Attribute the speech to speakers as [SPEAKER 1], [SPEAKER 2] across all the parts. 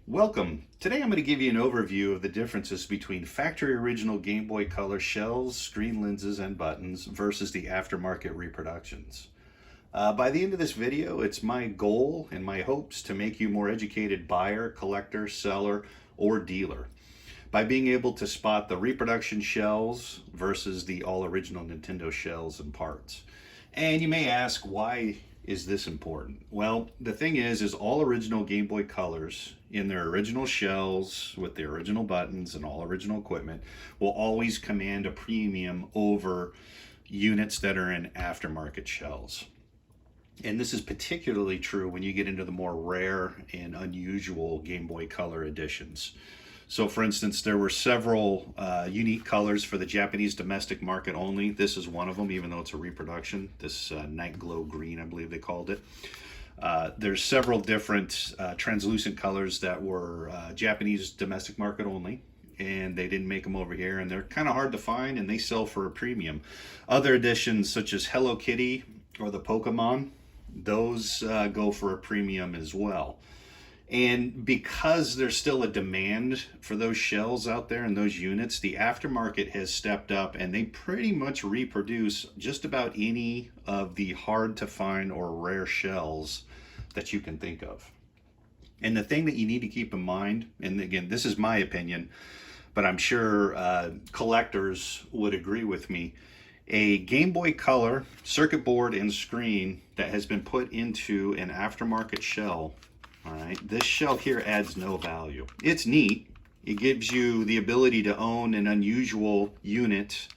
[SPEAKER 1] Welcome. Today I'm going to give you an overview of the differences between factory original Game Boy Color shells, screen lenses, and buttons versus the aftermarket reproductions. By the end of this video, it's my goal and my hopes to make you a more educated buyer, collector, seller, or dealer by being able to spot the reproduction shells versus the all original Nintendo shells and parts. And you may ask, why is this important? Well, the thing is all original Game Boy Colors in their original shells with their original buttons and all original equipment will always command a premium over units that are in aftermarket shells. And this is particularly true when you get into the more rare and unusual Game Boy Color editions. So for instance, there were several unique colors for the Japanese domestic market only. This is one of them, even though it's a reproduction. This Night Glow Green, I believe they called it. There's several different translucent colors that were Japanese domestic market only, and they didn't make them over here, and they're kind of hard to find, and they sell for a premium. Other editions such as Hello Kitty or the Pokemon, those go for a premium as well. And because there's still a demand for those shells out there and those units, the aftermarket has stepped up and they pretty much reproduce just about any of the hard to find or rare shells that you can think of. And the thing that you need to keep in mind, and again, this is my opinion, but I'm sure collectors would agree with me, a Game Boy Color circuit board and screen that has been put into an aftermarket shell, all right, this shell here adds no value. It's neat. It gives you the ability to own an unusual unit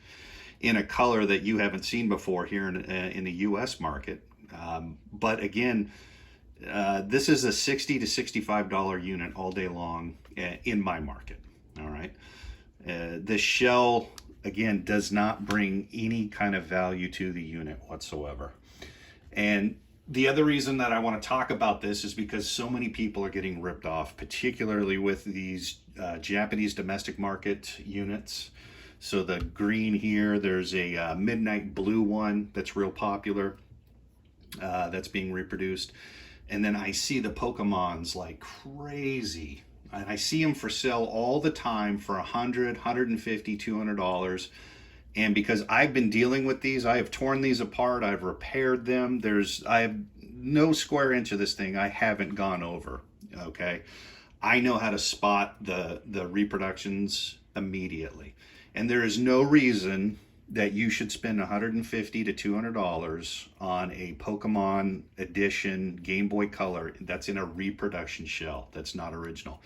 [SPEAKER 1] in a color that you haven't seen before here in the US market. But again, this is a $60 to $65 unit all day long in my market. All right. The shell, again, does not bring any kind of value to the unit whatsoever. And the other reason that I want to talk about this is because so many people are getting ripped off, particularly with these Japanese domestic market units. So the green here, there's a midnight blue one that's real popular, that's being reproduced. And then I see the Pokemons like crazy. And I see them for sale all the time for $100, $150, $200. And because I've been dealing with these, I have torn these apart, I've repaired them. I have no square inch of this thing I haven't gone over, okay? I know how to spot the reproductions immediately. And there is no reason that you should spend $150 to $200 on a Pokemon edition Game Boy Color that's in a reproduction shell that's not original.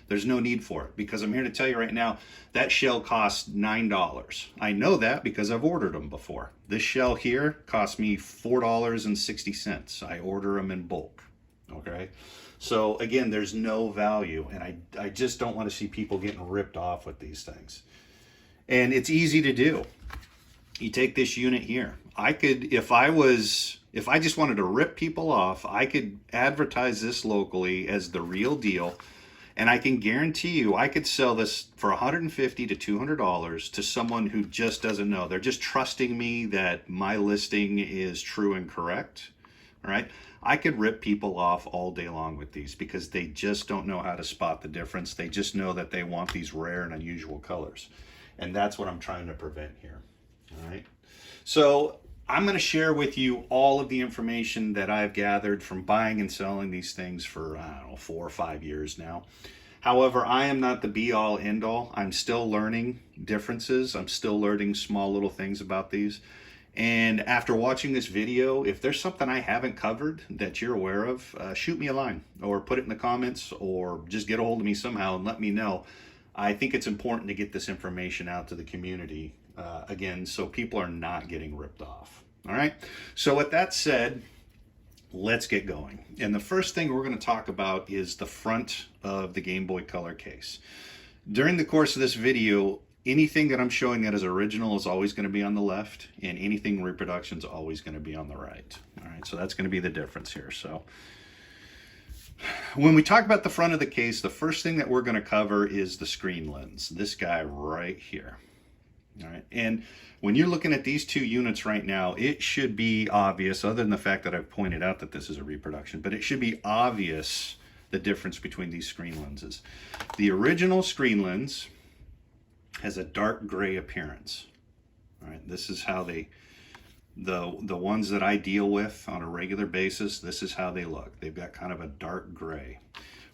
[SPEAKER 1] There's no need for it, because I'm here to tell you right now, that shell costs $9. I know that because I've ordered them before. This shell here cost me $4.60. I order them in bulk, okay? So again, there's no value, and I just don't want to see people getting ripped off with these things. And it's easy to do. You take this unit here. I could, if I just wanted to rip people off, I could advertise this locally as the real deal. And I can guarantee you, I could sell this for $150 to $200 to someone who just doesn't know. They're just trusting me that my listing is true and correct. All right. I could rip people off all day long with these because they just don't know how to spot the difference. They just know that they want these rare and unusual colors. And that's what I'm trying to prevent here. All right. So I'm going to share with you all of the information that I've gathered from buying and selling these things for, I don't know, 4 or 5 years now. However, I am not the be-all, end-all. I'm still learning differences. I'm still learning small little things about these. And after watching this video, if there's something I haven't covered that you're aware of, shoot me a line or put it in the comments or just get a hold of me somehow and let me know. I think it's important to get this information out to the community, again, so people are not getting ripped off. All right. So with that said, let's get going. And the first thing we're going to talk about is the front of the Game Boy Color case. During the course of this video, anything that I'm showing that is original is always going to be on the left, and anything reproduction is always going to be on the right. All right. So that's going to be the difference here. So when we talk about the front of the case, the first thing that we're going to cover is the screen lens, this guy right here. All right. And when you're looking at these two units right now, it should be obvious, other than the fact that I've pointed out that this is a reproduction, but it should be obvious the difference between these screen lenses. The original screen lens has a dark gray appearance. All right, this is how they, the ones that I deal with on a regular basis, this is how they look. They've got kind of a dark gray.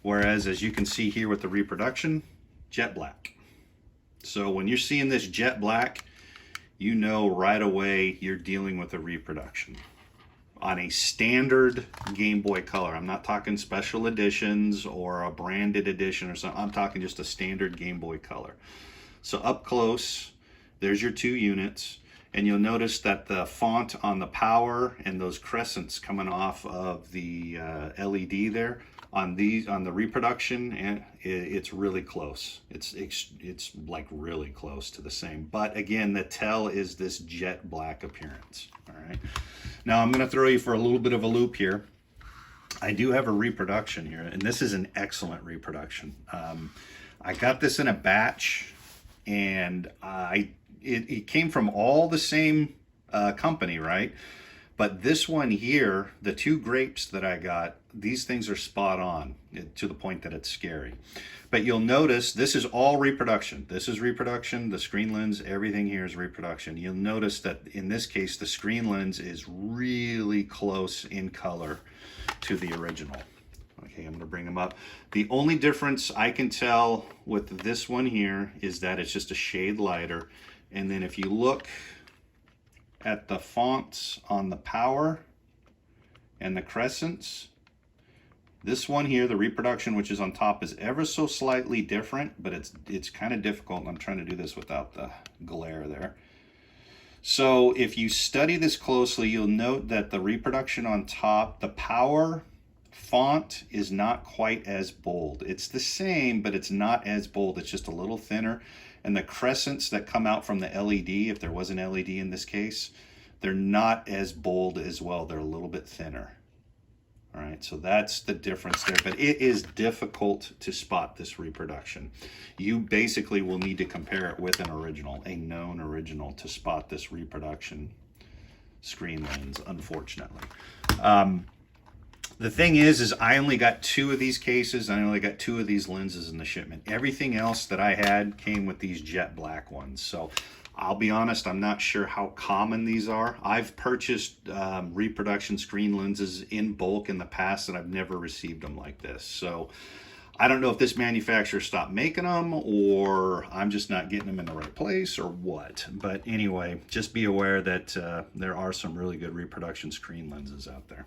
[SPEAKER 1] Whereas, as you can see here with the Reproduction, jet black. So when you're seeing this jet black, you know right away you're dealing with a Reproduction. On a standard Game Boy Color, I'm not talking special editions or a branded edition or something, I'm talking just a standard Game Boy Color. So up close, there's your 2 units, and you'll notice that the font on the power and those crescents coming off of the LED there, on the Reproduction, and it's really close. It's like really close to the same. But again, the tell is this jet black appearance. All right. Now I'm going to throw you for a little bit of a loop here. I do have a Reproduction here, and this is an excellent Reproduction. I got this in a batch, and it came from all the same company, right? But this one here, the 2 grapes that I got, these things are spot on to the point that it's scary. But you'll notice this is all Reproduction. This is Reproduction, the screen lens, everything here is Reproduction. You'll notice that in this case, the screen lens is really close in color to the original. Okay, I'm gonna bring them up. The only difference I can tell with this one here is that it's just a shade lighter. And then if you look at the fonts on the power and the crescents, this one here, the Reproduction, which is on top, is ever so slightly different, but it's kind of difficult. I'm trying to do this without the glare there. So if you study this closely, you'll note that the Reproduction on top, the power font is not quite as bold. It's the same, but it's not as bold. It's just a little thinner. And the crescents that come out from the LED, if there was an LED in this case, they're not as bold as well. They're a little bit thinner. All right, so that's the difference there. But it is difficult to spot this Reproduction. You basically will need to compare it with an original, a known original, to spot this Reproduction screen lens, unfortunately. The thing is I only got 2 of these cases, and I only got 2 of these lenses in the shipment. Everything else that I had came with these jet black ones. So I'll be honest, I'm not sure how common these are. I've purchased Reproduction screen lenses in bulk in the past, and I've never received them like this. So I don't know if this manufacturer stopped making them, or I'm just not getting them in the right place, or what. But anyway, just be aware that there are some really good Reproduction screen lenses out there.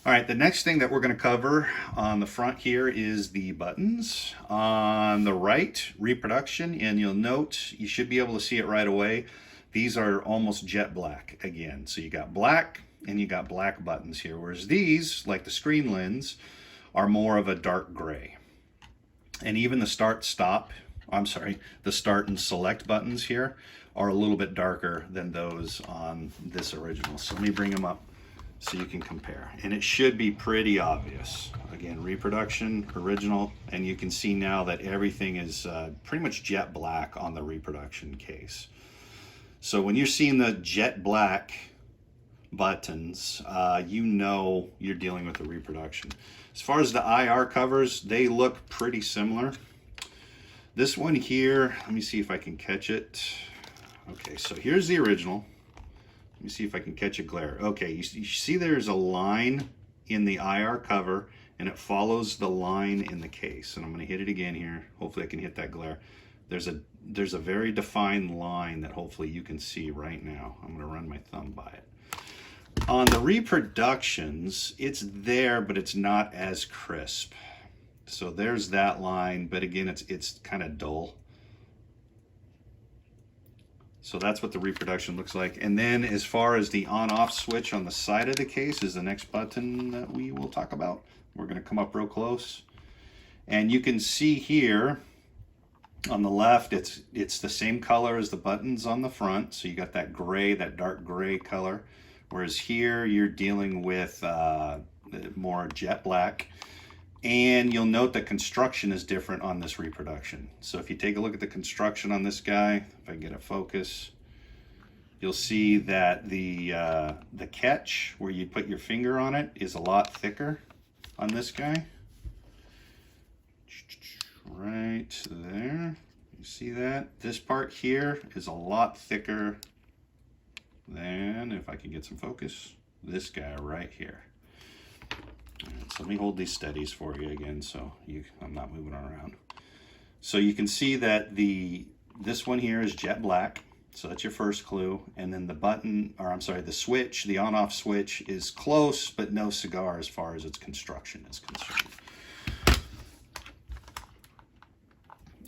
[SPEAKER 1] All right, the next thing that we're going to cover on the front here is the buttons. On the right, Reproduction, and you'll note, you should be able to see it right away, these are almost jet black again. So you got black and you got black buttons here, whereas these, like the screen lens, are more of a dark gray. And even the start and select buttons here are a little bit darker than those on this original. So let me bring them up so you can compare, and it should be pretty obvious. Again, Reproduction, original, and you can see now that everything is pretty much jet black on the Reproduction case. So when you're seeing the jet black buttons, you know you're dealing with the Reproduction. As far as the IR covers, they look pretty similar. This one here, let me see if I can catch it. Okay, so here's the original. Let me see if I can catch a glare. Okay, you see there's a line in the IR cover, and it follows the line in the case. And I'm going to hit it again here. Hopefully I can hit that glare. There's a very defined line that hopefully you can see right now. I'm going to run my thumb by it. On the Reproductions, it's there, but it's not as crisp. So there's that line, but again, it's kind of dull. So that's what the Reproduction looks like. And then as far as the on-off switch on the side of the case is the next button that we will talk about. We're going to come up real close. And you can see here on the left, it's the same color as the buttons on the front. So you got that gray, that dark gray color. Whereas here you're dealing with more jet black. And you'll note that construction is different on this Reproduction. So if you take a look at the construction on this guy, if I can get a focus, you'll see that the catch where you put your finger on it is a lot thicker on this guy. right there. You see that? This part here is a lot thicker than, if I can get some focus, this guy right here. Right, so let me hold these steadies for you again so I'm not moving around. So you can see that this one here is jet black. So that's your first clue. And then the button, or I'm sorry, the switch, the on-off switch is close, but no cigar as far as its construction is concerned.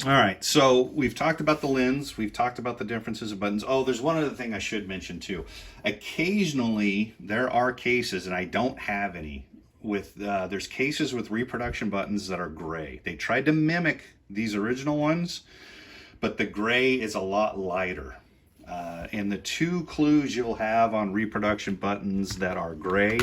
[SPEAKER 1] All right, so we've talked about the lens. We've talked about the differences of buttons. Oh, there's one other thing I should mention too. Occasionally, there are cases, and I don't have any, there's cases with reproduction buttons that are gray. They tried to mimic these original ones, but the gray is a lot lighter. And the two clues you'll have on reproduction buttons that are gray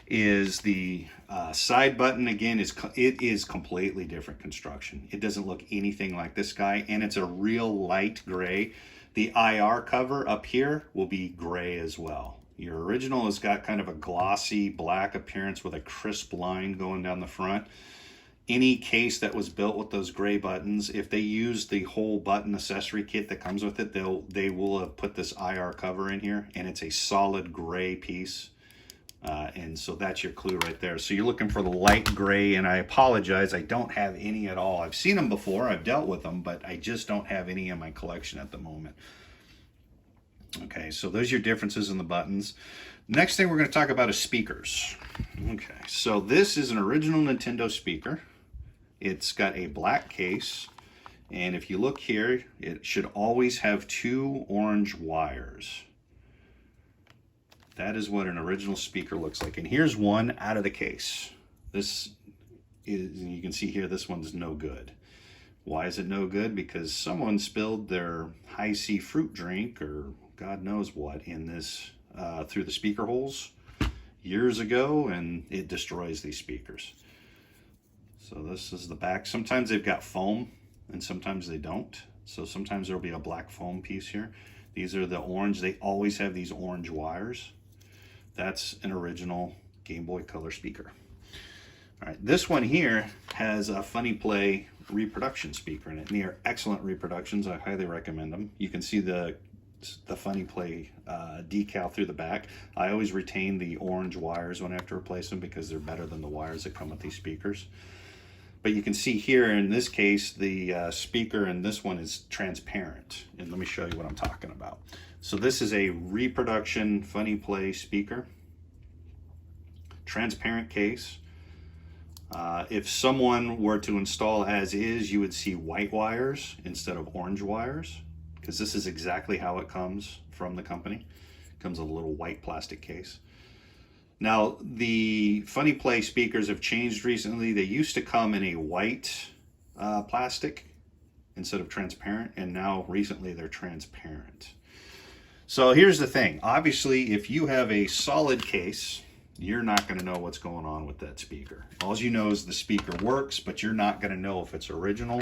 [SPEAKER 1] is the side button. Again, it is completely different construction. It doesn't look anything like this guy, and it's a real light gray. The IR cover up here will be gray as well. Your original has got kind of a glossy black appearance with a crisp line going down the front. Any case that was built with those gray buttons, if they use the whole button accessory kit that comes with it, they will have put this IR cover in here, and it's a solid gray piece. And so that's your clue right there. So you're looking for the light gray, and I apologize, I don't have any at all. I've seen them before, I've dealt with them, but I just don't have any in my collection at the moment. Okay, so those are your differences in the buttons. Next thing we're going to talk about is speakers. Okay, so this is an original Nintendo speaker. It's got a black case, and if you look here, it should always have two orange wires. That is what an original speaker looks like. And here's one out of the case. This is, you can see here, this one's no good. Why is it no good? Because someone spilled their high C fruit drink or God knows what in this through the speaker holes years ago, and it destroys these speakers. So this is the back. Sometimes they've got foam and sometimes they don't. So sometimes there'll be a black foam piece here. These are the orange. They always have these orange wires. That's an original Game Boy Color speaker. All right, this one here has a Funny Play reproduction speaker in it, and they are excellent reproductions. I highly recommend them. You can see the Funny Play decal through the back. I always retain the orange wires when I have to replace them because they're better than the wires that come with these speakers. But you can see here in this case, the speaker in this one is transparent. And let me show you what I'm talking about. So this is a reproduction Funny Play speaker. Transparent case. If someone were to install as is, you would see white wires instead of orange wires, because this is exactly how it comes from the company. It comes in a little white plastic case. Now, the Funny Play speakers have changed recently. They used to come in a white plastic instead of transparent, and now recently they're transparent. So here's the thing. Obviously, if you have a solid case, you're not going to know what's going on with that speaker. All you know is the speaker works, but you're not going to know if it's original.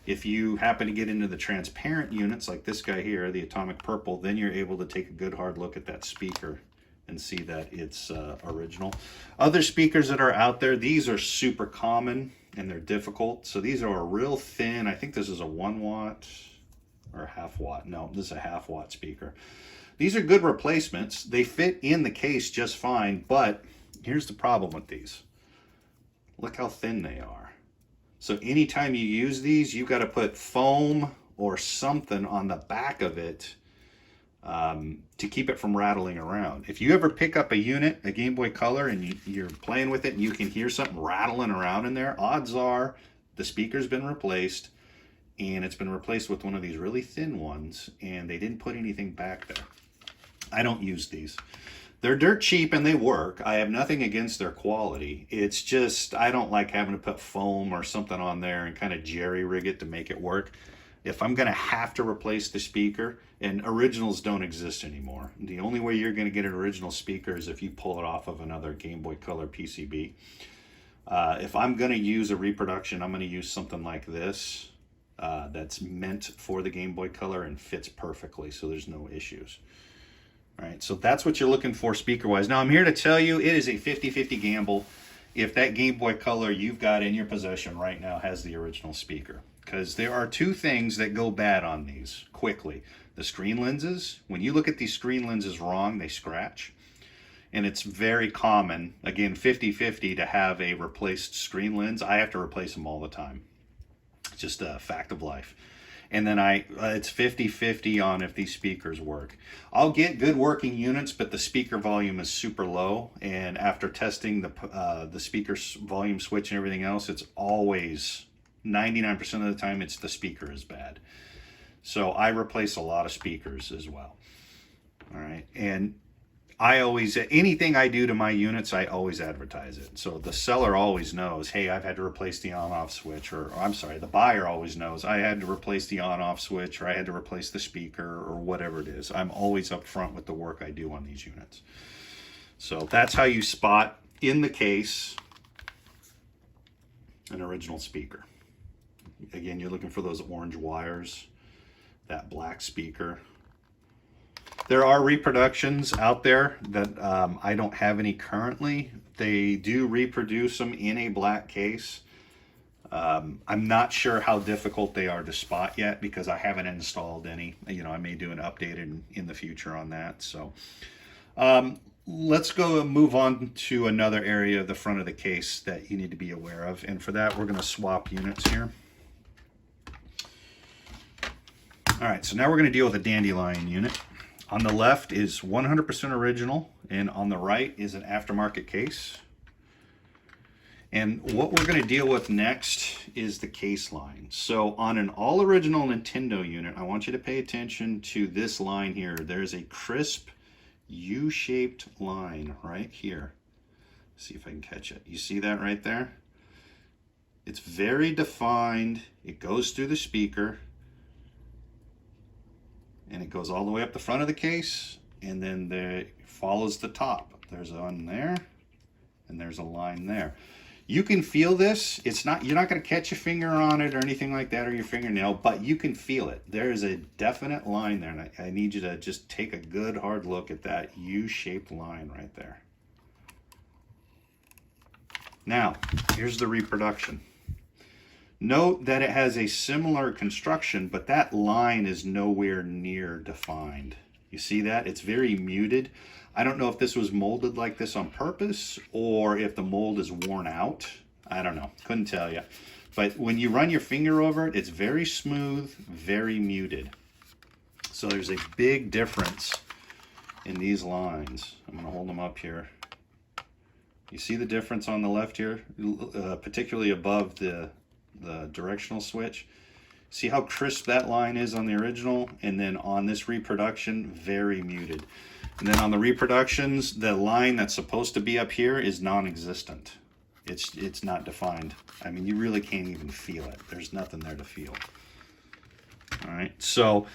[SPEAKER 1] If you happen to get into the transparent units like this guy here, the Atomic Purple, then you're able to take a good hard look at that speaker and see that it's original. Other speakers that are out there, these are super common and they're difficult. So these are a real thin, I think this is a 1 watt or a half watt. No, this is a half watt speaker. These are good replacements. They fit in the case just fine, but here's the problem with these. Look how thin they are. So anytime you use these, you've got to put foam or something on the back of it to keep it from rattling around. If you ever pick up a unit, a Game Boy Color, and you're playing with it and you can hear something rattling around in there, odds are the speaker's been replaced, and it's been replaced with one of these really thin ones, and they didn't put anything back there. I don't use these. They're dirt cheap and they work. I have nothing against their quality. It's just, I don't like having to put foam or something on there and kind of jerry rig it to make it work. If I'm going to have to replace the speaker, and originals don't exist anymore. The only way you're going to get an original speaker is if you pull it off of another Game Boy Color PCB. If I'm going to use a reproduction, I'm going to use something like this that's meant for the Game Boy Color and fits perfectly, so there's no issues. All right, so that's what you're looking for speaker-wise. Now, I'm here to tell you it is a 50-50 gamble. if that Game Boy Color you've got in your possession right now has the original speaker. Because there are two things that go bad on these quickly. The screen lenses, when you look at these screen lenses wrong, they scratch. And it's very common, again, 50-50 to have a replaced screen lens. I have to replace them all the time. It's just a fact of life. And then it's 50-50 on if these speakers work. I'll get good working units, but the speaker volume is super low. And after testing the speaker volume switch and everything else, it's always 99% of the time it's the speaker is bad. So I replace a lot of speakers as well. All right, and I always, anything I do to my units, I always advertise it. So the seller always knows, hey, I've had to replace the on-off switch, or I'm sorry, the buyer always knows, I had to replace the on-off switch, or I had to replace the speaker, or whatever it is. I'm always upfront with the work I do on these units. So that's how you spot in the case an original speaker. Again, you're looking for those orange wires, that black speaker. There are reproductions out there that I don't have any currently. They do reproduce them in a black case. I'm not sure how difficult they are to spot yet because I haven't installed any. You know, I may do an update in the future on that. So let's go and move on to another area of the front of the case that you need to be aware of. And for that, we're going to swap units here. All right, so now we're going to deal with a Dandelion unit. On the left is 100% original, and on the right is an aftermarket case. And what we're going to deal with next is the case line. So on an all original Nintendo unit, I want you to pay attention to this line here. There's a crisp U-shaped line right here. See if I can catch it. You see that right there? It's very defined. It goes through the speaker. And it goes all the way up the front of the case, and then it follows the top. There's one there, and there's a line there. You can feel this. It's not, you're not going to catch your finger on it or anything like that, or your fingernail, but you can feel it. There is a definite line there, and I need you to just take a good hard look at that U-shaped line right there. Now, here's the reproduction. Note that it has a similar construction, but that line is nowhere near defined. You see that? It's very muted. I don't know if this was molded like this on purpose or if the mold is worn out. I don't know. Couldn't tell you. But when you run your finger over it, it's very smooth, very muted. So there's a big difference in these lines. I'm going to hold them up here. You see the difference on the left here, particularly above the directional switch. See how crisp that line is on the original, and then on this reproduction, very muted. And then on the reproductions, the line that's supposed to be up here is non-existent. It's not defined. I mean, you really can't even feel it. There's nothing there to feel. All right, so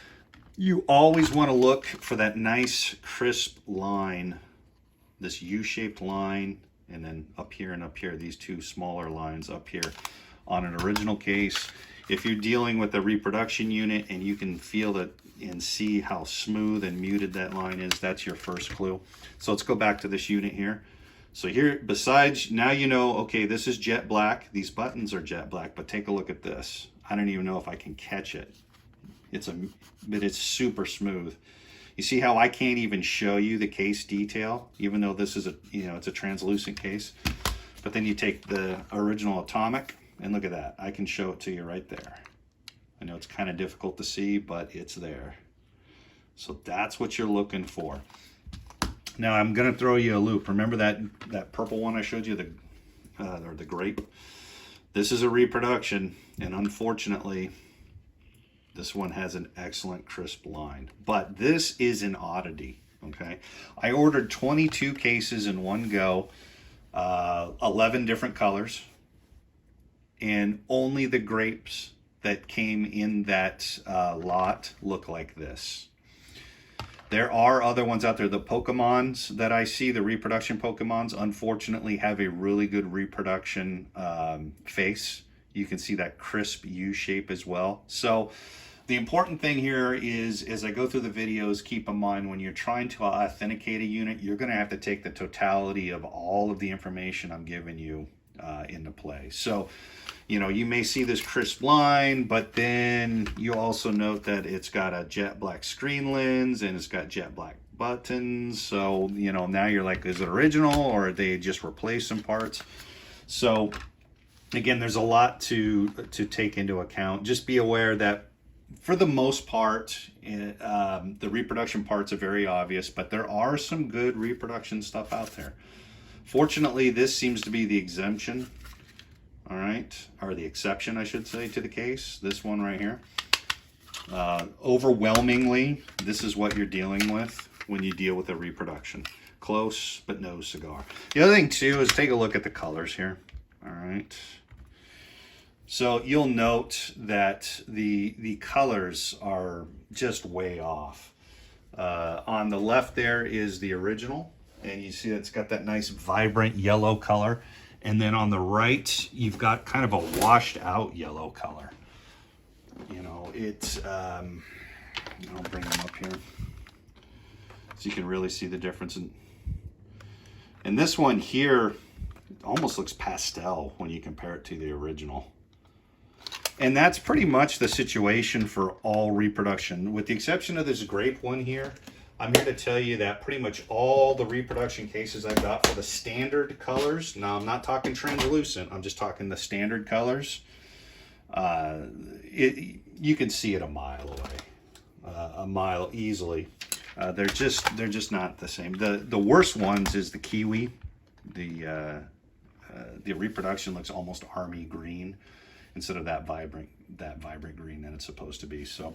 [SPEAKER 1] you always want to look for that nice crisp line, this U-shaped line, and then up here and up here, these two smaller lines up here. On an original case, if you're dealing with a reproduction unit and you can feel that and see how smooth and muted that line is, that's your first clue. So let's go back to this unit here. So here, besides, now you know, okay, this is jet black. These buttons are jet black, but take a look at this. I don't even know if I can catch it. But it's super smooth. You see how I can't even show you the case detail, even though this is it's a translucent case. But then you take the original Atomic, and look at that. I can show it to you right there. I know it's kind of difficult to see, but it's there. So that's what you're looking for. Now I'm going to throw you a loop. Remember that purple one I showed you, or the grape? This is a reproduction, and unfortunately, this one has an excellent crisp line. But this is an oddity, okay? I ordered 22 cases in one go, 11 different colors. And only the grapes that came in that lot look like this. There are other ones out there. The Pokemons that I see, the reproduction Pokemons, unfortunately have a really good reproduction face. You can see that crisp U shape as well. So The important thing here is, as I go through the videos, keep in mind when you're trying to authenticate a unit, you're going to have to take the totality of all of the information I'm giving you into play. So, you know, you may see this crisp line, but then you also note that it's got a jet black screen lens and it's got jet black buttons. So, you know, now you're like, is it original or they just replaced some parts? So again, there's a lot to take into account. Just be aware that for the most part, the reproduction parts are very obvious, but there are some good reproduction stuff out there. Fortunately, this seems to be the exemption, all right, or the exception, I should say, to the case. This one right here. Overwhelmingly, this is what you're dealing with when you deal with a reproduction. Close, but no cigar. The other thing, too, is take a look at the colors here, all right. So you'll note that the colors are just way off. On the left there is the original, and you see it's got that nice vibrant yellow color. And then on the right, you've got kind of a washed out yellow color. You know, it's, I'll bring them up here so you can really see the difference. And this one here, it almost looks pastel when you compare it to the original. And that's pretty much the situation for all reproduction. With the exception of this grape one here, I'm here to tell you that pretty much all the reproduction cases I've got for the standard colors, now I'm not talking translucent, I'm just talking the standard colors, you can see it a mile away, a mile easily. They're just not the same. The worst ones is the kiwi. The reproduction looks almost army green instead of that vibrant green that it's supposed to be. So,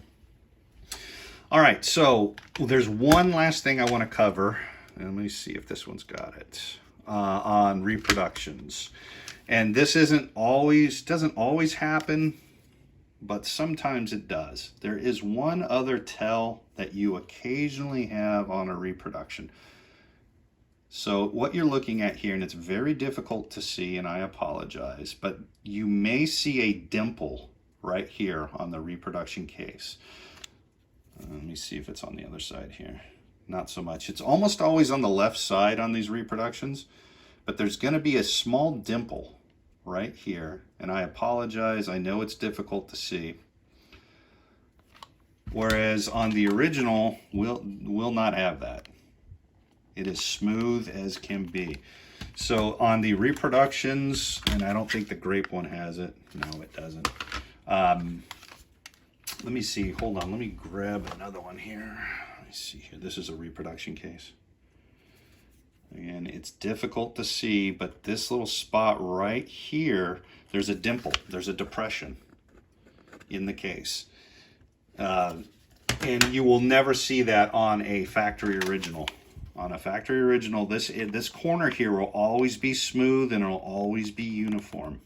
[SPEAKER 1] all right, so there's one last thing I want to cover, and let me see if this one's got it, on reproductions. And this doesn't always happen, but sometimes it does. There is one other tell that you occasionally have on a reproduction. So what you're looking at here, and it's very difficult to see, and I apologize, but you may see a dimple right here on the reproduction case. Let me see if it's on the other side here. Not so much. It's almost always on the left side on these reproductions, but there's going to be a small dimple right here, and I apologize. I know it's difficult to see. Whereas on the original, we'll not have that. It is smooth as can be. So on the reproductions, and I don't think the grape one has it. No, it doesn't. Let me see. Hold on. Let me grab another one here. Let me see here. This is a reproduction case. Again, it's difficult to see, but this little spot right here, there's a dimple. There's a depression in the case. And you will never see that on a factory original. On a factory original, this corner here will always be smooth and it'll always be uniform.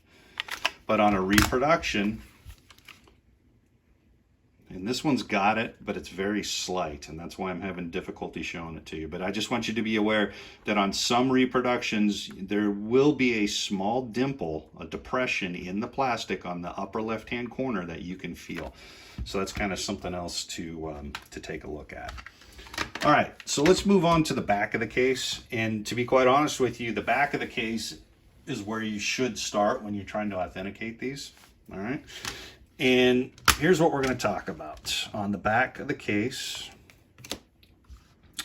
[SPEAKER 1] But on a reproduction, and this one's got it, but it's very slight, and that's why I'm having difficulty showing it to you. But I just want you to be aware that on some reproductions, there will be a small dimple, a depression in the plastic on the upper left-hand corner that you can feel. So that's kind of something else to take a look at. All right, so let's move on to the back of the case. And to be quite honest with you, the back of the case is where you should start when you're trying to authenticate these. All right. And here's what we're going to talk about. On the back of the case,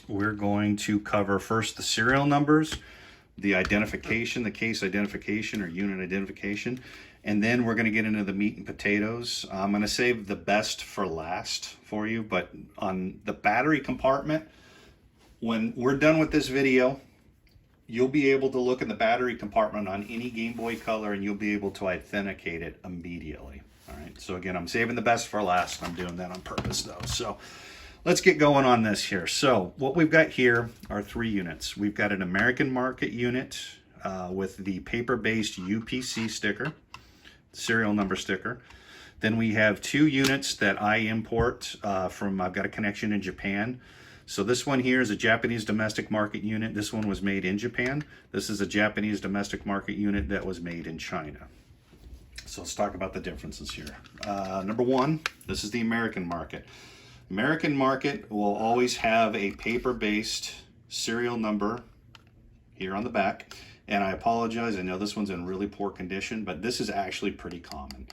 [SPEAKER 1] we're going to cover first the serial numbers, the identification, the case identification or unit identification, and then we're going to get into the meat and potatoes. I'm going to save the best for last for you, but on the battery compartment, when we're done with this video, you'll be able to look in the battery compartment on any Game Boy Color and you'll be able to authenticate it immediately. All right, so again, I'm saving the best for last. I'm doing that on purpose though. So let's get going on this here. So what we've got here are 3 units. We've got an American market unit with the paper-based UPC sticker, serial number sticker. Then we have 2 units that I import from, I've got a connection in Japan. So this one here is a Japanese domestic market unit. This one was made in Japan. This is a Japanese domestic market unit that was made in China. So let's talk about the differences here. Number one, this is the American market. American market will always have a paper-based serial number here on the back. And I apologize, I know this one's in really poor condition, but this is actually pretty common.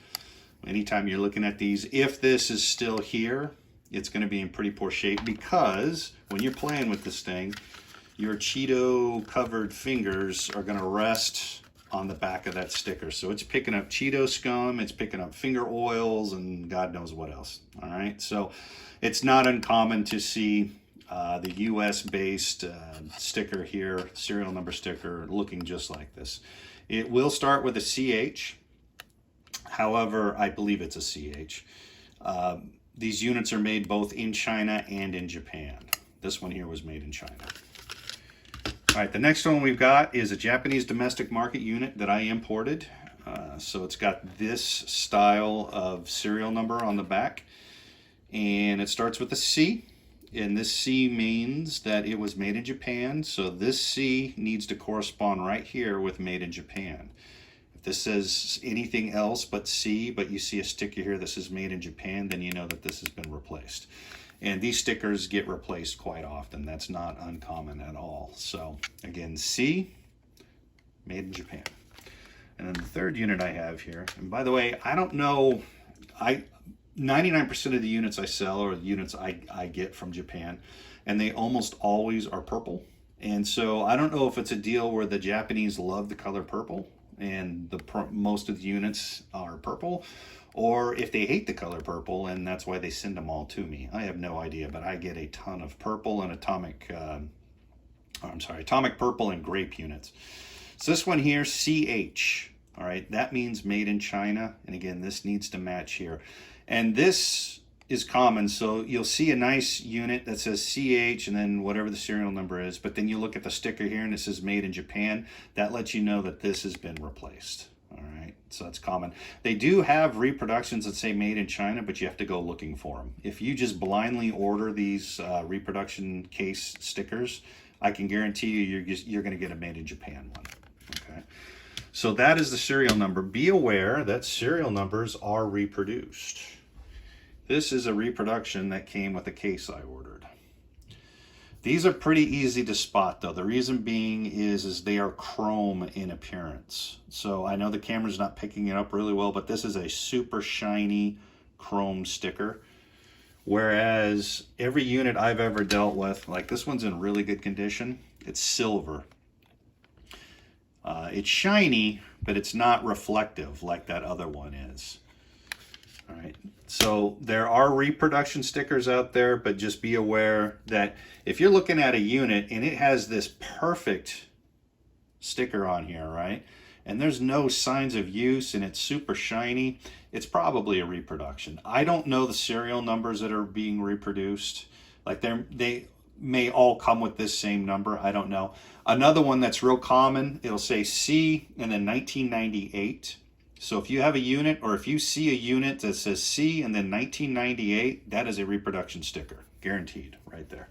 [SPEAKER 1] Anytime you're looking at these, if this is still here, it's going to be in pretty poor shape, because when you're playing with this thing, your Cheeto covered fingers are going to rest on the back of that sticker. So it's picking up Cheeto scum, it's picking up finger oils, and God knows what else. All right, so it's not uncommon to see the US based sticker here, serial number sticker, looking just like this. It will start with a CH. However, I believe it's a CH. These units are made both in China and in Japan. This one here was made in China. All right, the next one we've got is a Japanese domestic market unit that I imported. So it's got this style of serial number on the back, and it starts with a C, and this C means that it was made in Japan. So this C needs to correspond right here with made in Japan. If this says anything else but C, but you see a sticker here that says made in Japan, then you know that this has been replaced. And these stickers get replaced quite often. That's not uncommon at all. So again, C, made in Japan. And then the third unit I have here, and by the way, I don't know, 99% of the units I sell are the units I get from Japan, and they almost always are purple. And so I don't know if it's a deal where the Japanese love the color purple and most of the units are purple, or if they hate the color purple and that's why they send them all to me. I have no idea, but I get a ton of purple and atomic purple and grape units. So this one here, CH, all right, that means made in China. And again, this needs to match here. And this is common, so you'll see a nice unit that says CH and then whatever the serial number is, but then you look at the sticker here and it says made in Japan. That lets you know that this has been replaced. All right, so that's common. They do have reproductions that say made in China, but you have to go looking for them. If you just blindly order these reproduction case stickers, I can guarantee you you're going to get a made in Japan one. Okay, so that is the serial number. Be aware that serial numbers are reproduced. This is a reproduction that came with a case I ordered. These are pretty easy to spot though. The reason being is they are chrome in appearance. So I know the camera's not picking it up really well, but this is a super shiny chrome sticker. Whereas every unit I've ever dealt with, like this one's in really good condition, it's silver. It's shiny, but it's not reflective like that other one is. All right, so there are reproduction stickers out there, but just be aware that if you're looking at a unit and it has this perfect sticker on here, right, and there's no signs of use and it's super shiny, it's probably a reproduction. I don't know the serial numbers that are being reproduced. Like they may all come with this same number, I don't know. Another one that's real common, it'll say C and then 1998. So if you have a unit, or if you see a unit that says C and then 1998, that is a reproduction sticker, guaranteed, right there.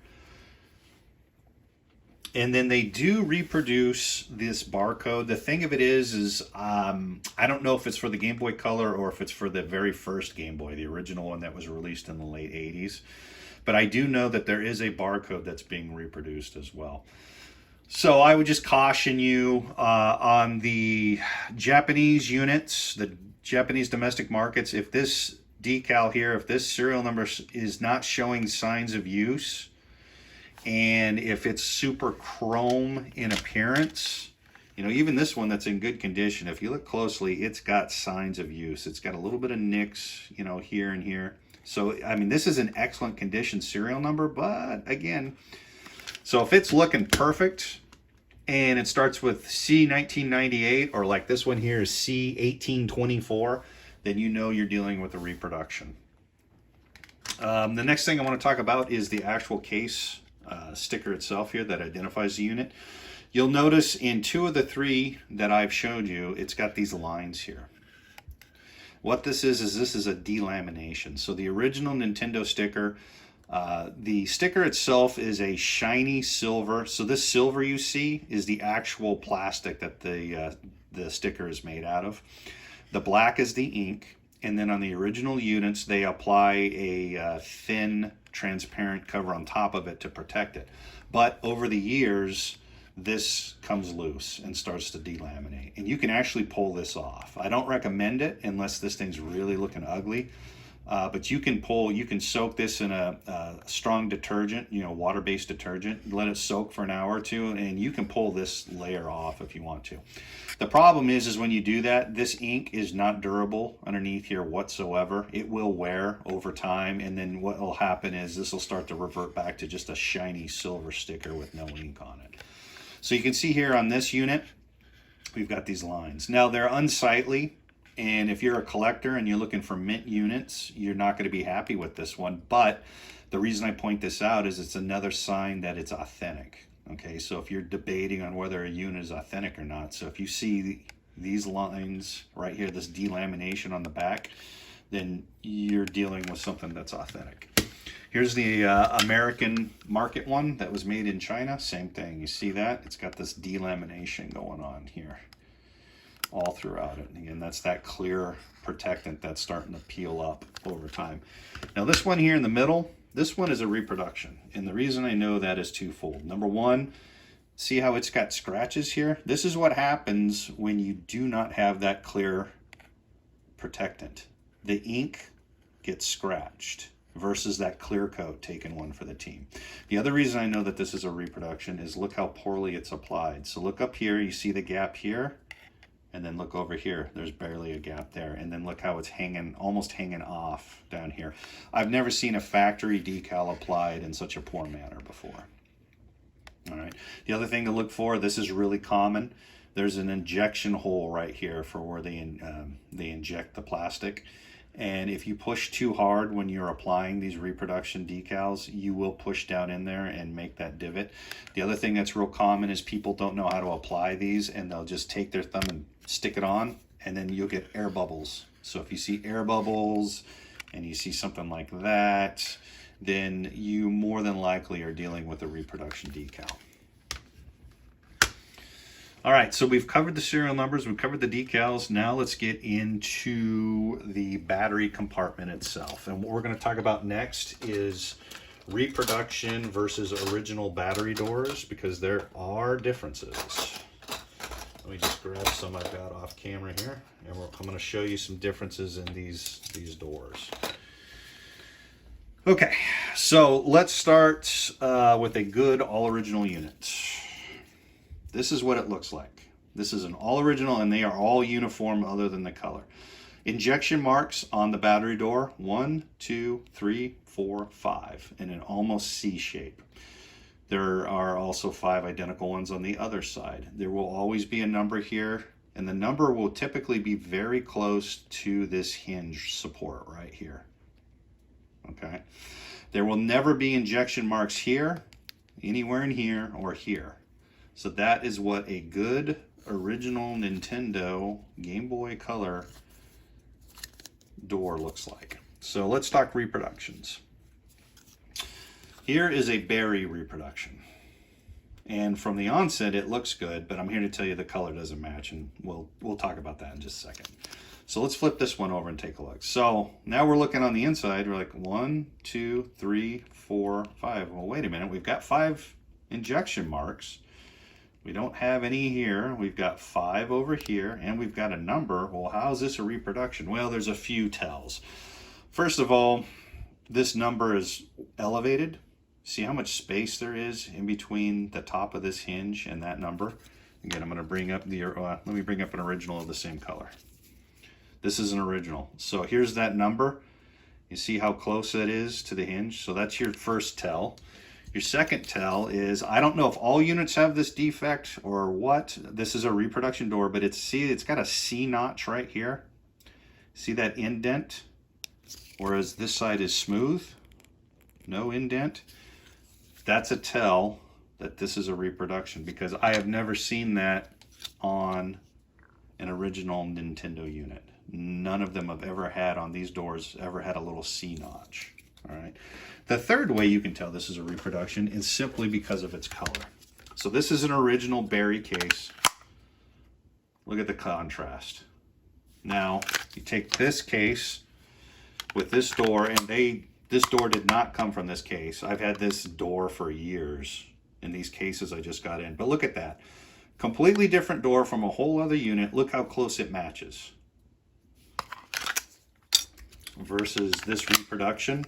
[SPEAKER 1] And then they do reproduce this barcode. The thing of it is I don't know if it's for the Game Boy Color or if it's for the very first Game Boy, the original one that was released in the late 80s. But I do know that there is a barcode that's being reproduced as well. So I would just caution you on the Japanese units, the Japanese domestic markets, if this decal here, if this serial number is not showing signs of use, and if it's super chrome in appearance, you know, even this one that's in good condition, if you look closely, it's got signs of use. It's got a little bit of nicks, you know, here and here. So, I mean, this is an excellent condition serial number, but again, so if it's looking perfect and it starts with C 1998, or like this one here is C 1824, then you know you're dealing with a reproduction. The next thing I want to talk about is the actual case sticker itself here that identifies the unit. You'll notice in 2 of the 3 that I've showed you, it's got these lines here. What this is this is a delamination. So the original Nintendo sticker, the sticker itself is a shiny silver. So this silver you see is the actual plastic that the sticker is made out of. The black is the ink, and then on the original units, they apply a thin, transparent cover on top of it to protect it. But over the years, this comes loose and starts to delaminate, and you can actually pull this off. I don't recommend it unless this thing's really looking ugly, but you can soak this in a strong detergent, water-based detergent, let it soak for an hour or two, and you can pull this layer off if you want to. The problem is when you do that, this ink is not durable underneath here whatsoever. It will wear over time, and then what will happen is this will start to revert back to just a shiny silver sticker with no ink on it. So you can see here on this unit, we've got these lines. Now they're unsightly, and if you're a collector and you're looking for mint units, you're not going to be happy with this one. But the reason I point this out is it's another sign that it's authentic. Okay, so if you're debating on whether a unit is authentic or not, so if you see these lines right here, this delamination on the back, then you're dealing with something that's authentic. Here's the American market one that was made in China. Same thing. You see that? It's got this delamination going on here all throughout it. And again, that's that clear protectant that's starting to peel up over time. Now this one here in the middle, this one is a reproduction. And the reason I know that is twofold. Number one, see how it's got scratches here? This is what happens when you do not have that clear protectant. The ink gets scratched versus that clear coat taken one for the team. The other reason I know that this is a reproduction is look how poorly it's applied. So look up here, you see the gap here, and then look over here, there's barely a gap there, and then look how it's hanging, almost hanging off down here. I've never seen a factory decal applied in such a poor manner before. All right, the other thing to look for, this is really common, there's an injection hole right here for where they inject the plastic. And if you push too hard when you're applying these reproduction decals, you will push down in there and make that divot. The other thing that's real common is people don't know how to apply these, and they'll just take their thumb and stick it on, and then you'll get air bubbles. So if you see air bubbles and you see something like that, then you more than likely are dealing with a reproduction decal. All right, so we've covered the serial numbers, we've covered the decals. Now let's get into the battery compartment itself. And what we're going to talk about next is reproduction versus original battery doors, because there are differences. Let me just grab some I've got off camera here, and I'm going to show you some differences in these doors. Okay, so let's start with a good all-original unit. This is what it looks like. This is an all original, and they are all uniform other than the color. Injection marks on the battery door, 1, 2, 3, 4, 5, in an almost C shape. There are also 5 identical ones on the other side. There will always be a number here, and the number will typically be very close to this hinge support right here. Okay. There will never be injection marks here, anywhere in here, or here. So that is what a good original Nintendo Game Boy Color door looks like. So let's talk reproductions. Here is a berry reproduction. And from the onset, it looks good, but I'm here to tell you the color doesn't match, and we'll talk about that in just a second. So let's flip this one over and take a look. So now we're looking on the inside. We're like 1, 2, 3, 4, 5. Well, wait a minute. We've got 5 injection marks. We don't have any here. We've got 5 over here, and we've got a number. Well, how is this a reproduction? Well, there's a few tells. First of all, this number is elevated. See how much space there is in between the top of this hinge and that number? Again, I'm going to bring up let me bring up an original of the same color. This is an original. So here's that number. You see how close that is to the hinge? So that's your first tell. Your second tell is, I don't know if all units have this defect or what. This is a reproduction door, but it's got a C notch right here. See that indent? Whereas this side is smooth, no indent. That's a tell that this is a reproduction, because I have never seen that on an original Nintendo unit. None of them have ever had on these doors ever had a little C notch. All right. The third way you can tell this is a reproduction is simply because of its color. So this is an original berry case. Look at the contrast. Now, you take this case with this door, and this door did not come from this case. I've had this door for years in these cases I just got in. But look at that. Completely different door from a whole other unit. Look how close it matches. Versus this Reproduction.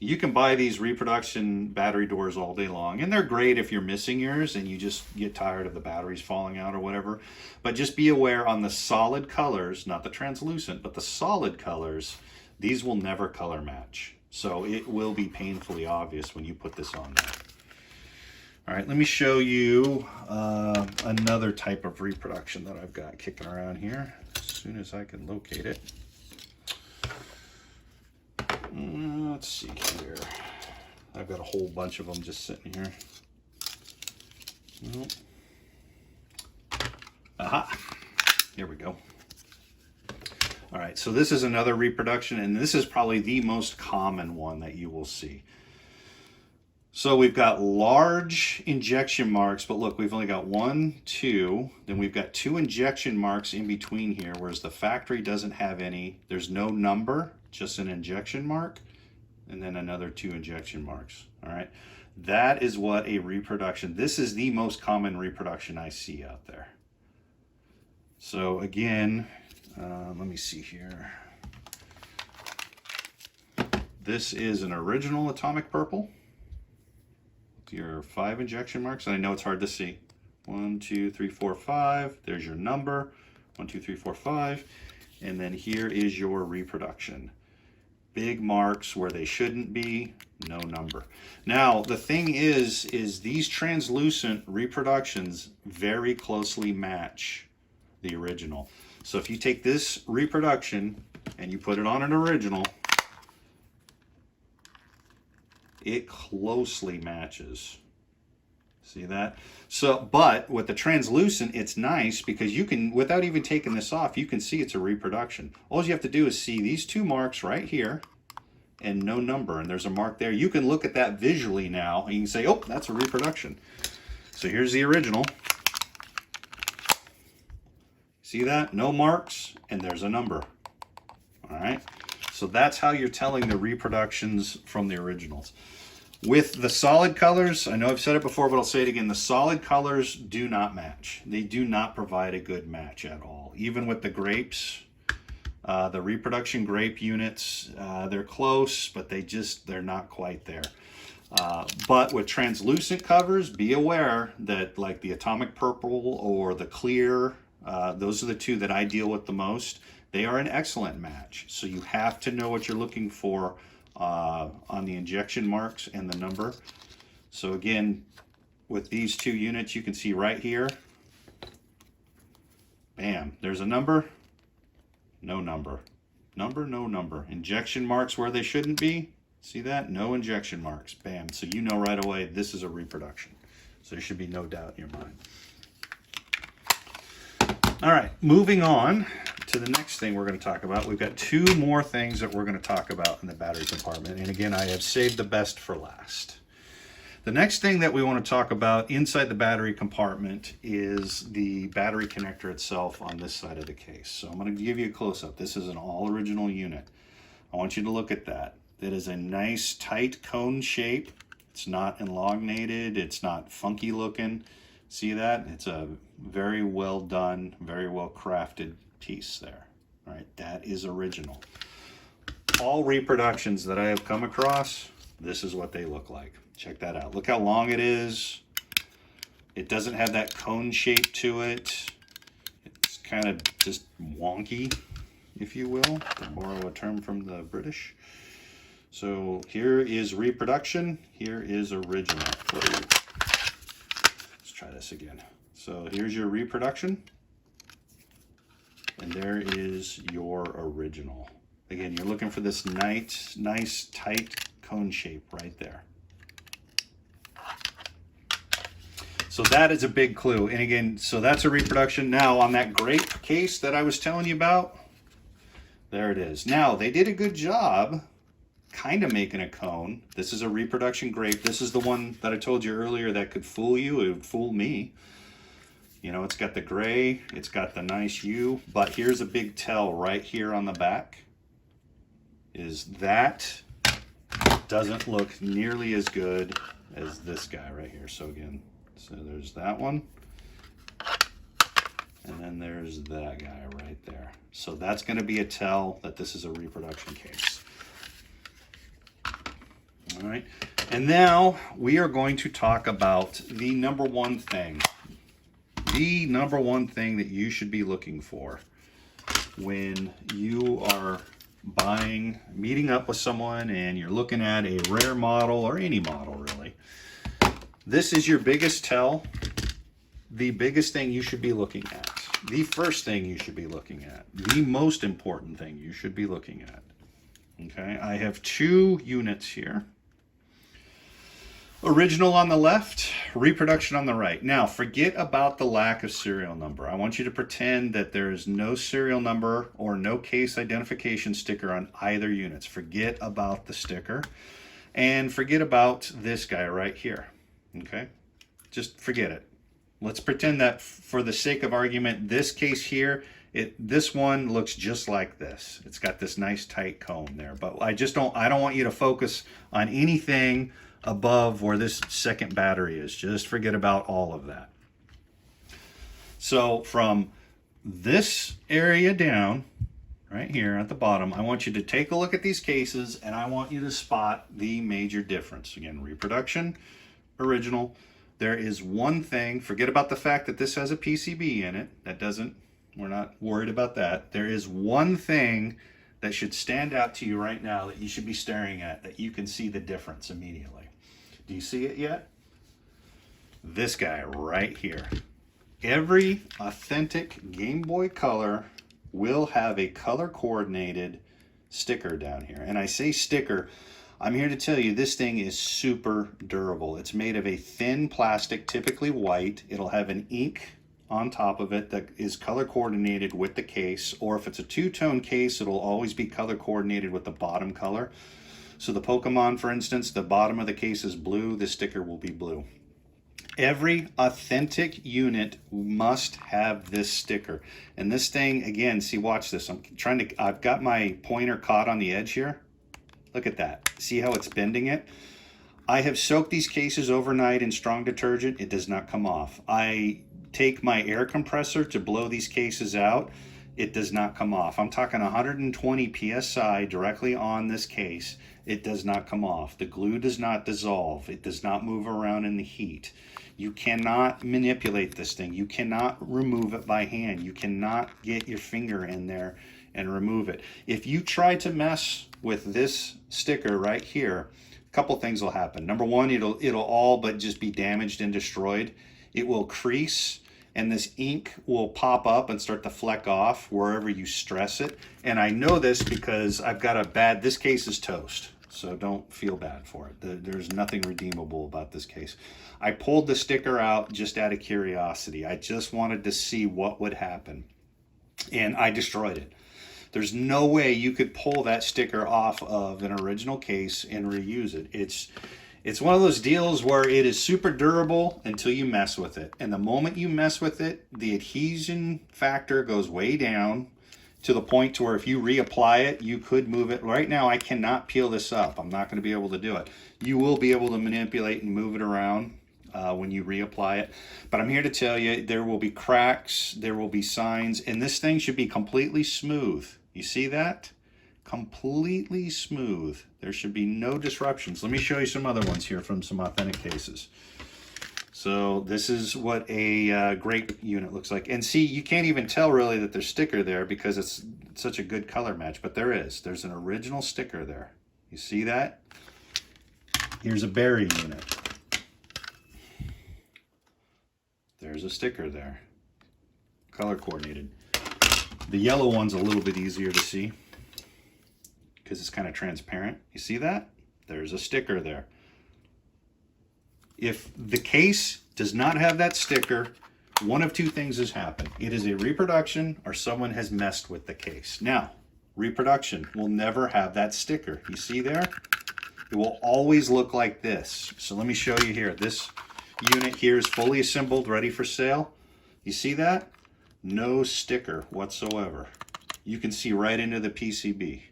[SPEAKER 1] You can buy these Reproduction battery doors all day long, and they're great if you're missing yours and you just get tired of the batteries falling out or whatever. But just be aware on the solid colors, not the translucent, but the solid colors, these will never color match. So it will be painfully obvious when you put this on there. All right, let me show you another type of Reproduction that I've got kicking around here as soon as I can locate it. Let's see here. I've got a whole bunch of them just sitting here. Nope. Aha! Here we go. All right, so this is another Reproduction, and this is probably the most common one that you will see. So we've got large injection marks, but look, we've only got 1, 2, then we've got 2 injection marks in between here, whereas the factory doesn't have any. There's no number, just an injection mark, and then another 2 injection marks. All right, that is what a Reproduction, this is the most common Reproduction I see out there. So again, let me see here. This is an original atomic purple. Your 5 injection marks, and I know it's hard to see. 1, 2, 3, 4, 5. There's your number. 1, 2, 3, 4, 5. And then here is your Reproduction. Big marks where they shouldn't be, no number. Now, the thing is these translucent Reproductions very closely match the original. So if you take this Reproduction and you put it on an original, it closely matches. See that? So, but with the translucent, it's nice because you can, without even taking this off, you can see it's a Reproduction. All you have to do is see these 2 marks right here and no number, and there's a mark there. You can look at that visually now and you can say, oh, that's a Reproduction. So here's the original. See that? No marks, and there's a number. All right? So that's how you're telling the Reproductions from the originals. With the solid colors, I know I've said it before, but I'll say it again, the solid colors do not match. They do not provide a good match at all. Even with the grapes, the Reproduction grape units, they're close, but they're not quite there. But with translucent covers, be aware that like the atomic purple or the clear, those are the 2 that I deal with the most. They are an excellent match. So you have to know what you're looking for on the injection marks and the number. So again, with these 2 units, you can see right here, bam, there's a number, no number. Number, no number. Injection marks where they shouldn't be. See that? No injection marks. Bam. So you know right away this is a Reproduction. So there should be no doubt in your mind. All right, moving on to the next thing we're going to talk about. We've got 2 more things that we're going to talk about in the battery compartment. And again, I have saved the best for last. The next thing that we want to talk about inside the battery compartment is the battery connector itself on this side of the case. So I'm going to give you a close-up. This is an all-original unit. I want you to look at that. That is a nice, tight cone shape. It's not elongated. It's not funky looking. See that? It's a very well done, very well crafted piece there. All right, that is original. All Reproductions that I have come across, this is what they look like. Check that out. Look how long it is. It doesn't have that cone shape to it. It's kind of just wonky, if you will, to borrow a term from the British. So here is Reproduction. Here is original. Let's try this again. So here's your Reproduction. And there is your original. Again, you're looking for this nice tight cone shape right there. So that is a big clue. And again, so that's a Reproduction. Now on that grape case that I was telling you about, there it is. Now they did a good job kind of making a cone. This is a Reproduction grape. This is the one that I told you earlier that could fool you. It would fool me. You know, it's got the gray, it's got the nice U, but here's a big tell right here on the back, is that doesn't look nearly as good as this guy right here. So again, so there's that one, and then there's that guy right there. So that's going to be a tell that this is a reproduction case. All right, and now we are going to talk about the number one thing that you should be looking for when you are meeting up with someone and you're looking at a rare model or any model really. This is your biggest tell, the biggest thing you should be looking at, the first thing you should be looking at, the most important thing you should be looking at. Okay, I have two units here. Original on the left, reproduction on the right. Now, forget about the lack of serial number. I want you to pretend that there is no serial number or no case identification sticker on either units. Forget about the sticker and forget about this guy right here. Okay, just forget it. Let's pretend that for the sake of argument, this case here, this one looks just like this. It's got this nice tight comb there, but I don't want you to focus on anything above where this second battery is. Just forget about all of that. So from this area down, right here at the bottom, I want you to take a look at these cases and I want you to spot the major difference. Again, reproduction, original. There is one thing, forget about the fact that this has a PCB in it. We're not worried about that. There is one thing that should stand out to you right now that you should be staring at, that you can see the difference immediately. Do you see it yet? This guy right here. Every authentic Game Boy Color will have a color coordinated sticker down here. And I say sticker, I'm here to tell you this thing is super durable. It's made of a thin plastic, typically white. It'll have an ink on top of it that is color coordinated with the case, or if it's a two-tone case, it'll always be color coordinated with the bottom color. So the Pokemon, for instance, the bottom of the case is blue, the sticker will be blue. Every authentic unit must have this sticker. And this thing, again, see, watch this. I've got my pointer caught on the edge here. Look at that. See how it's bending it? I have soaked these cases overnight in strong detergent. It does not come off. I take my air compressor to blow these cases out. It does not come off. I'm talking 120 PSI directly on this case. It does not come off. The glue does not dissolve. It does not move around in the heat. You cannot manipulate this thing. You cannot remove it by hand. You cannot get your finger in there and remove it. If you try to mess with this sticker right here, a couple things will happen. Number one, it'll all but just be damaged and destroyed. It will crease, and this ink will pop up and start to fleck off wherever you stress it. And I know this because I've got this case is toast, so don't feel bad for it. There's nothing redeemable about this case. I pulled the sticker out just out of curiosity. I just wanted to see what would happen, and I destroyed it. There's no way you could pull that sticker off of an original case and reuse it. It's one of those deals where it is super durable until you mess with it. And the moment you mess with it, the adhesion factor goes way down to the point to where if you reapply it, you could move it. Right now, I cannot peel this up. I'm not going to be able to do it. You will be able to manipulate and move it around when you reapply it. But I'm here to tell you, there will be cracks, there will be signs, and this thing should be completely smooth. You see that? Completely smooth. There should be no disruptions. Let me show you some other ones here from some authentic cases. So this is what a grape unit looks like. And see, you can't even tell really that there's sticker there because it's such a good color match, but there is. There's an original sticker there. You see that? Here's a berry unit. There's a sticker there. Color coordinated. The yellow one's a little bit easier to see because it's kind of transparent. You see that? There's a sticker there. If the case does not have that sticker, one of two things has happened. It is a reproduction or someone has messed with the case. Now, reproduction will never have that sticker. You see there? It will always look like this. So let me show you here. This unit here is fully assembled, ready for sale. You see that? No sticker whatsoever. You can see right into the PCB.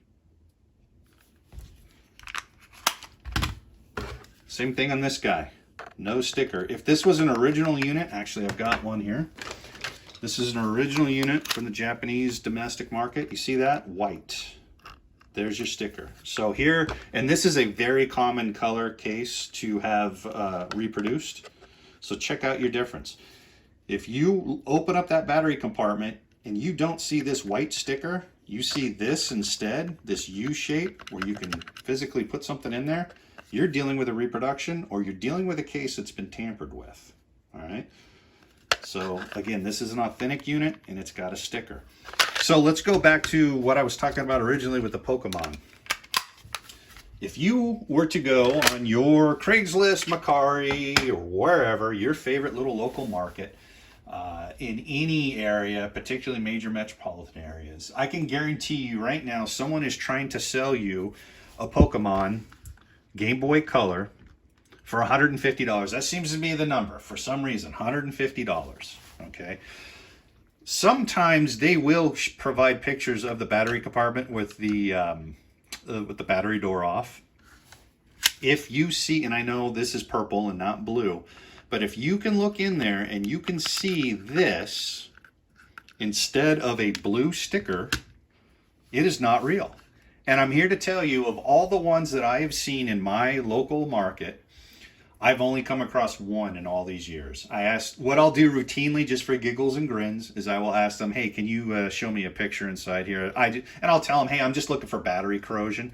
[SPEAKER 1] Same thing on this guy. No sticker. If this was an original unit, actually I've got one here. This is an original unit from the Japanese domestic market. You see that? White. There's your sticker. So here, and this is a very common color case to have reproduced. So check out your difference. If you open up that battery compartment and you don't see this white sticker, you see this instead, this U shape where you can physically put something in there, you're dealing with a reproduction or you're dealing with a case that's been tampered with. All right. So again, this is an authentic unit and it's got a sticker. So let's go back to what I was talking about originally with the Pokemon. If you were to go on your Craigslist, Mercari, or wherever, your favorite little local market, in any area, particularly major metropolitan areas, I can guarantee you right now someone is trying to sell you a Pokemon Game Boy Color for $150. That seems to be the number for some reason, $150. Okay. Sometimes they will provide pictures of the battery compartment with the battery door off. If you see, and I know this is purple and not blue, but if you can look in there and you can see this instead of a blue sticker, it is not real. And I'm here to tell you, of all the ones that I have seen in my local market, I've only come across one in all these years. I asked, what I'll do routinely just for giggles and grins is I will ask them, hey, can you show me a picture inside here? And I'll tell them, hey, I'm just looking for battery corrosion.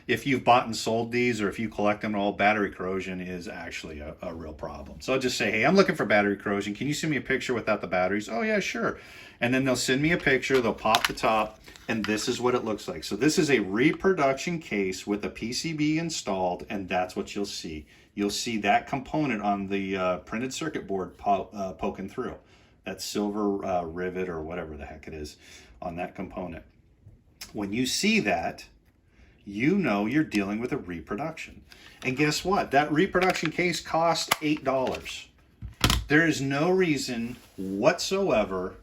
[SPEAKER 1] If you've bought and sold these or if you collect them at all, battery corrosion is actually a real problem. So I'll just say, hey, I'm looking for battery corrosion. Can you send me a picture without the batteries? Oh yeah, sure. And then they'll send me a picture, they'll pop the top, and this is what it looks like. So this is a reproduction case with a PCB installed, and that's what you'll see. You'll see that component on the printed circuit board poking through. That silver rivet or whatever the heck it is on that component. When you see that, you know you're dealing with a reproduction. And guess what? That reproduction case cost $8. There is no reason whatsoever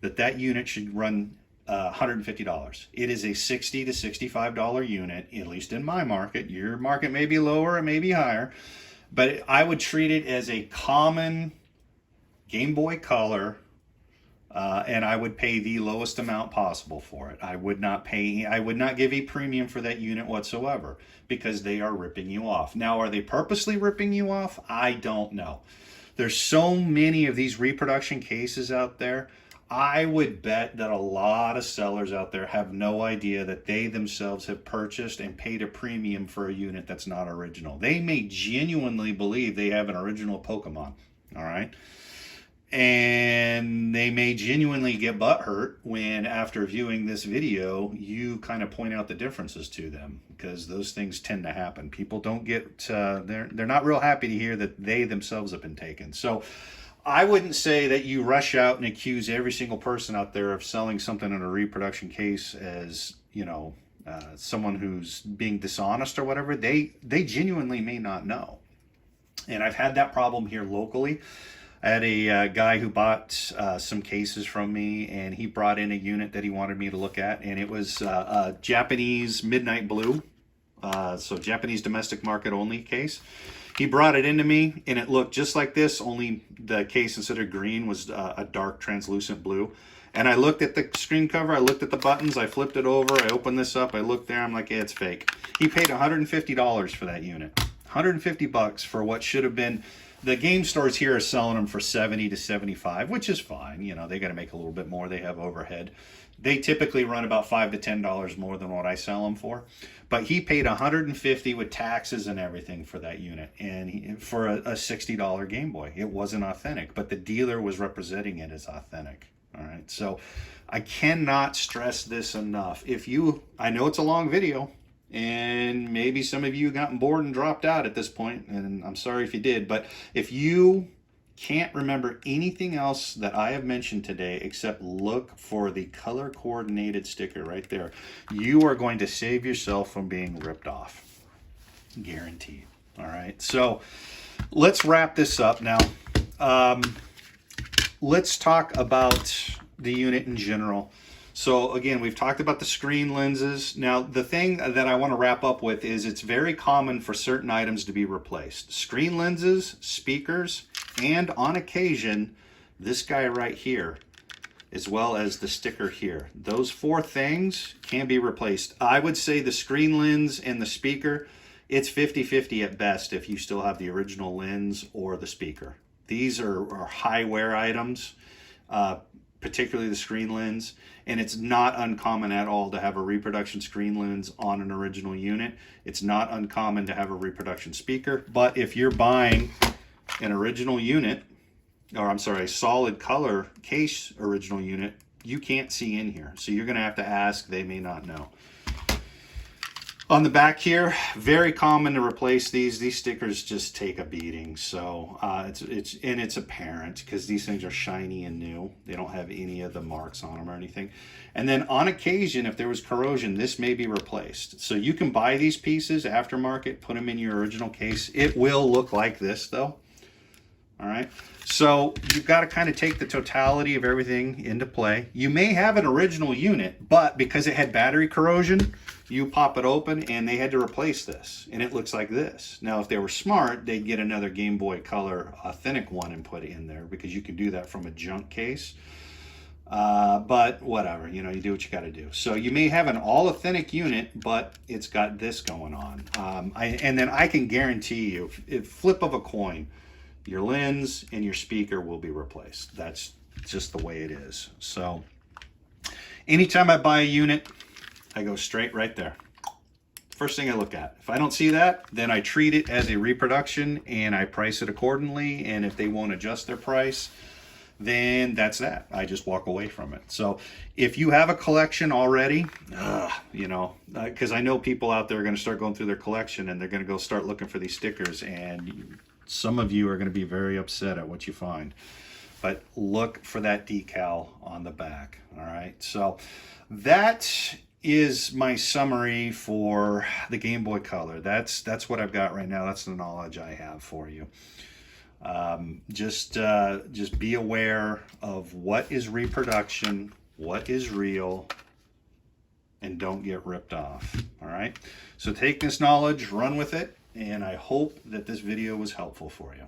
[SPEAKER 1] that unit should run $150. It is a $60 to $65 unit, at least in my market. Your market may be lower, it may be higher, but I would treat it as a common Game Boy Color, and I would pay the lowest amount possible for it. I would not give a premium for that unit whatsoever because they are ripping you off. Now, are they purposely ripping you off? I don't know. There's so many of these reproduction cases out there. I would bet that a lot of sellers out there have no idea that they themselves have purchased and paid a premium for a unit that's not original. They may genuinely believe they have an original Pokemon, all right? And they may genuinely get butthurt when, after viewing this video, you kind of point out the differences to them, because those things tend to happen. People don't get, they're not real happy to hear that they themselves have been taken. So I wouldn't say that you rush out and accuse every single person out there of selling something in a reproduction case as, you know, someone who's being dishonest or whatever. They genuinely may not know. And I've had that problem here locally. I had a guy who bought some cases from me, and he brought in a unit that he wanted me to look at, and it was a Japanese midnight blue, so Japanese domestic market only case. He brought it into me, and it looked just like this, only the case instead of green was a dark translucent blue. And I looked at the screen cover, I looked at the buttons, I flipped it over, I opened this up, I looked there, I'm like, yeah, it's fake. He paid $150 for that unit. $150 for what should have been. The game stores here are selling them for $70 to $75, which is fine. You know, they got to make a little bit more. They have overhead. They typically run about $5 to $10 more than what I sell them for. But he paid $150 with taxes and everything for that unit, and for a $60 Game Boy. It wasn't authentic, but the dealer was representing it as authentic. All right, so I cannot stress this enough. I know it's a long video, and maybe some of you have gotten bored and dropped out at this point, and I'm sorry if you did, but if you can't remember anything else that I have mentioned today except look for the color coordinated sticker right there, you are going to save yourself from being ripped off. Guaranteed. All right, so let's wrap this up now. let's talk about the unit in general. So again, we've talked about the screen lenses. Now, the thing that I want to wrap up with is it's very common for certain items to be replaced. Screen lenses, speakers, and on occasion, this guy right here, as well as the sticker here. Those 4 things can be replaced. I would say the screen lens and the speaker, it's 50-50 at best if you still have the original lens or the speaker. These are high wear items, particularly the screen lens, and it's not uncommon at all to have a reproduction screen lens on an original unit. It's not uncommon to have a reproduction speaker, but if you're buying an original unit, or I'm sorry, a solid color case original unit, you can't see in here. So you're gonna have to ask, they may not know. On the back here, very common to replace these. These stickers just take a beating. So it's apparent because these things are shiny and new. They don't have any of the marks on them or anything. And then on occasion, if there was corrosion, this may be replaced. So you can buy these pieces aftermarket, put them in your original case. It will look like this though. All right, so you've got to kind of take the totality of everything into play. You may have an original unit, but because it had battery corrosion, you pop it open and they had to replace this, and it looks like this. Now, if they were smart, they'd get another Game Boy Color authentic one and put it in there, because you can do that from a junk case. But whatever, you know, you do what you got to do. So you may have an all authentic unit, but it's got this going on. And then I can guarantee you, if flip of a coin, your lens and your speaker will be replaced. That's just the way it is. So anytime I buy a unit, I go straight right there. First thing I look at. If I don't see that, then I treat it as a reproduction and I price it accordingly. And if they won't adjust their price, then that's that. I just walk away from it. So if you have a collection already, you know, because I know people out there are going to start going through their collection and they're going to go start looking for these stickers, and some of you are going to be very upset at what you find. But look for that decal on the back. All right. So that is my summary for the Game Boy Color. That's what I've got right now. That's the knowledge I have for you. Just be aware of what is reproduction, what is real, and don't get ripped off. All right. So take this knowledge, run with it, and I hope that this video was helpful for you.